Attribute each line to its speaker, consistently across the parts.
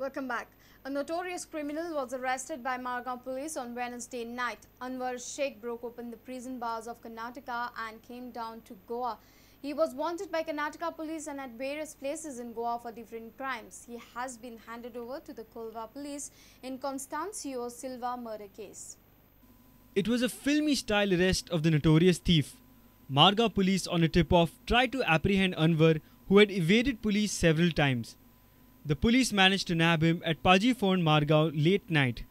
Speaker 1: Welcome back. A notorious criminal was arrested by Margao police on Wednesday night. Anwar Sheikh broke open the prison bars of Karnataka and came down to Goa. He was wanted by Karnataka police and at various places in Goa for different crimes. He has been handed over to the Kolva police in Constancio Silva murder case.
Speaker 2: It was a filmy-style arrest of the notorious thief. Margao police on a tip-off tried to apprehend Anwar, who had evaded police several times. The police managed to nab him at Paji Fort Margao late night.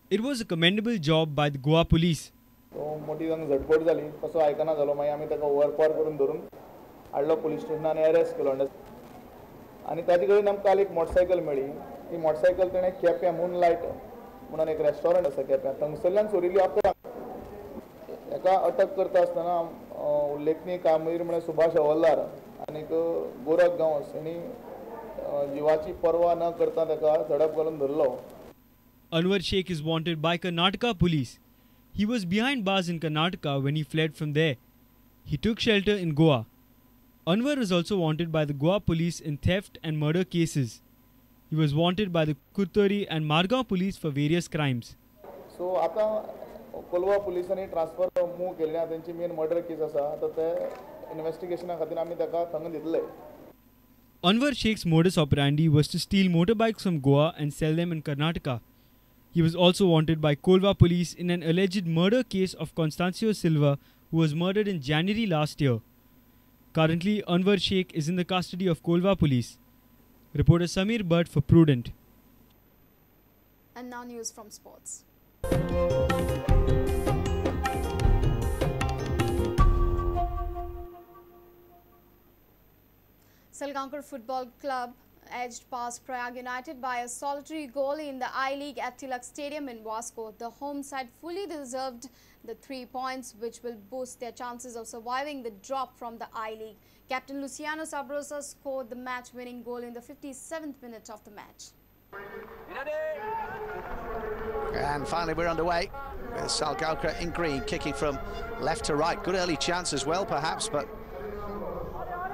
Speaker 2: It was a commendable job by the Goa police.
Speaker 3: मोठी झटपट जाली कसो आयकना जालो मागीर आमी ताका वरपार करून धरून हाडलो पुलीस स्टेशनान अरेस्ट केलो आनी ताजे कडेन आमकां काल एक मोटरसायकल मेळ्ळी ती मोटरसायकल ताणें केप्यां मूनलायट म्हणून एक रेस्टॉरंट आसा केप्यां थंगसरल्यान चोरिल्ली आपोवता हेका अटक करता आसतना उल्लेखनीय कामगिरी म्हळ्यार सुभाष हवालदार आनीक गोरख गांवस हांणी जीवाची पर्वा न करता ताका झडप घालून धरलो.
Speaker 2: Anwar Sheikh is wanted by Karnataka police. He was behind bars in Karnataka when he fled from there. He took shelter in Goa. Anwar is also wanted by the Goa police in theft and murder cases. He was wanted by the Kutturi and Margao police for various crimes.
Speaker 3: So आता कोलवा पुलिसांनी transfer move केल्ल्या तांची main murder case आसा आता ते इन्वेस्टिगेशना खातीर आमी ताका थंग दितले.
Speaker 2: Anwar Sheikh's modus operandi was to steal motorbikes from Goa and sell them in Karnataka. He was also wanted by Kolva police in an alleged murder case of Constancio Silva, who was murdered in January last year. Currently, Anwar Sheikh is in the custody of Kolva police. Reporter Samir Bhatt for Prudent.
Speaker 1: And now news from sports. Salgaocar Football Club edged past Prayag United by a solitary goal in the I-League at Tilak Stadium in Vasco. The home side fully deserved the 3 points, which will boost their chances of surviving the drop from the I-League. Captain Luciano Sabrosa scored the match-winning goal in the 57th minute of the match.
Speaker 4: And finally we're underway with Salgaocar in green, kicking from left to right. Good early chance as well, perhaps, but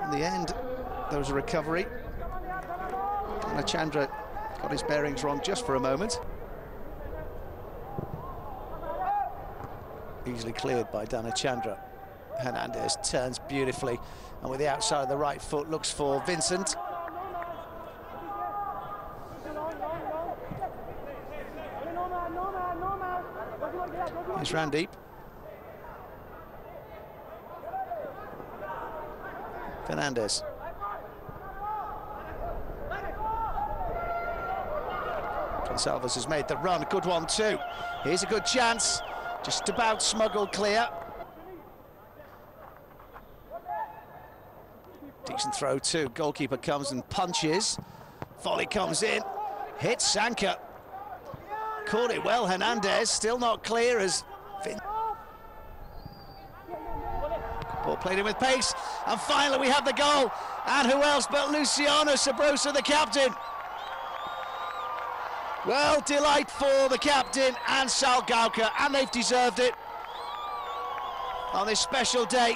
Speaker 4: in the end, there was a recovery. Chandra got his bearings wrong just for a moment. Easily cleared by Chandra. Hernandez turns beautifully and with the outside of the right foot looks for Vincent. Here's Randeep. Fernandez. Gonsalves has made the run, good one too. Here's a good chance, just about smuggled clear. Decent throw too, goalkeeper comes and punches. Volley comes in, hits Sanka. Caught it well, Hernandez, still not clear as ball played in with pace, and finally we have the goal. And who else but Luciano Sabrosa, the captain. Well, delight for the captain and Salgaocar, and they've deserved it on this special day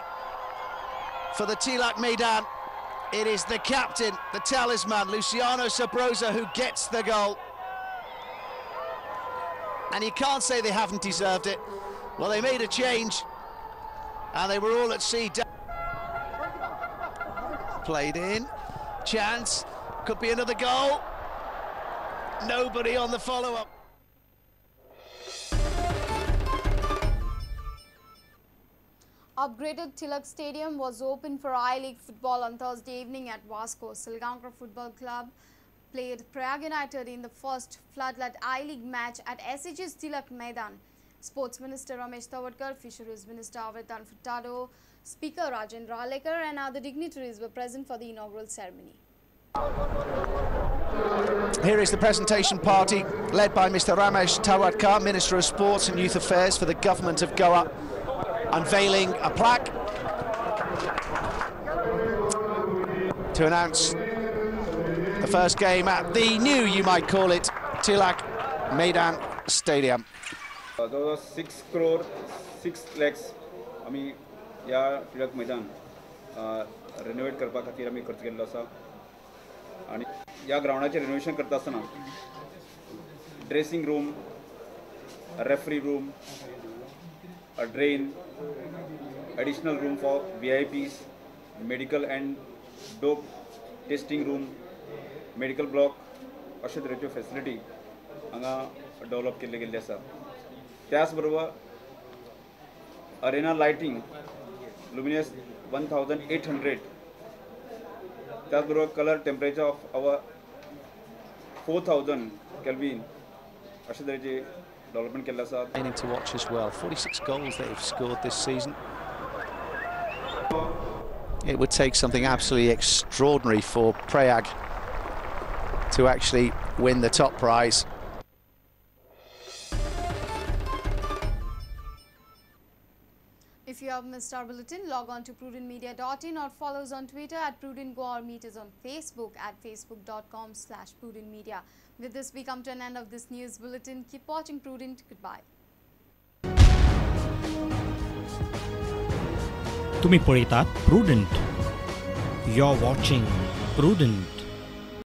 Speaker 4: for the Tilak Maidan. It is the captain, the talisman, Luciano Sabrosa, who gets the goal. And you can't say they haven't deserved it. Well, they made a change, and they were all at sea. Played in, chance, could be another goal. Nobody on the follow-up.
Speaker 1: Upgraded Tilak Stadium was open for I-League football on Thursday evening at Vasco. Salgaocar Football Club played Prayag United in the first floodlight I-League match at SH's Tilak Maidan. Sports Minister Ramesh Tawadkar, Fisheries Minister Avetan Furtado, Speaker Rajendra Alekar and other dignitaries were present for the inaugural ceremony.
Speaker 4: Here is the presentation party led by Mr. Ramesh Tawadkar, Minister of Sports and Youth Affairs for the Government of Goa, unveiling a plaque to announce the first game at the new, you might call it, Tilak Maidan Stadium.
Speaker 5: There was 6 crore 6 lakhs आमी ह्या टिळक मैदान renovate करपा खातीर आमी खर्च केल्लो आसा आणि या ग्राउंडाचे रिनोव्हेशन करता असताना dressing room, referee room, a drain, additional room for VIPs, medical and dope testing room, medical block अशा तरेच्यो फॅसिलिटी हांगा डेव्हलप केल्ले गेल्ले आसा. त्याच बरोबर अरेना लायटिंग लुमिनियस 1800, त्याच बरोबर colour temperature of our 4000 kelvin अशा तरेचे development केल्ले आसा.
Speaker 4: To watch as well. 46 goals they've scored this season. It would take something absolutely extraordinary for Prayag to actually win the top prize.
Speaker 1: If you have missed our bulletin, log on to prudentmedia.in or follow us on Twitter at PrudentGo or meet us on Facebook at facebook.com/PrudentMedia. With this, we come to an end of this news bulletin. Keep watching Prudent. Goodbye.
Speaker 6: तुम्ही पळयतात Prudent. You're watching Prudent.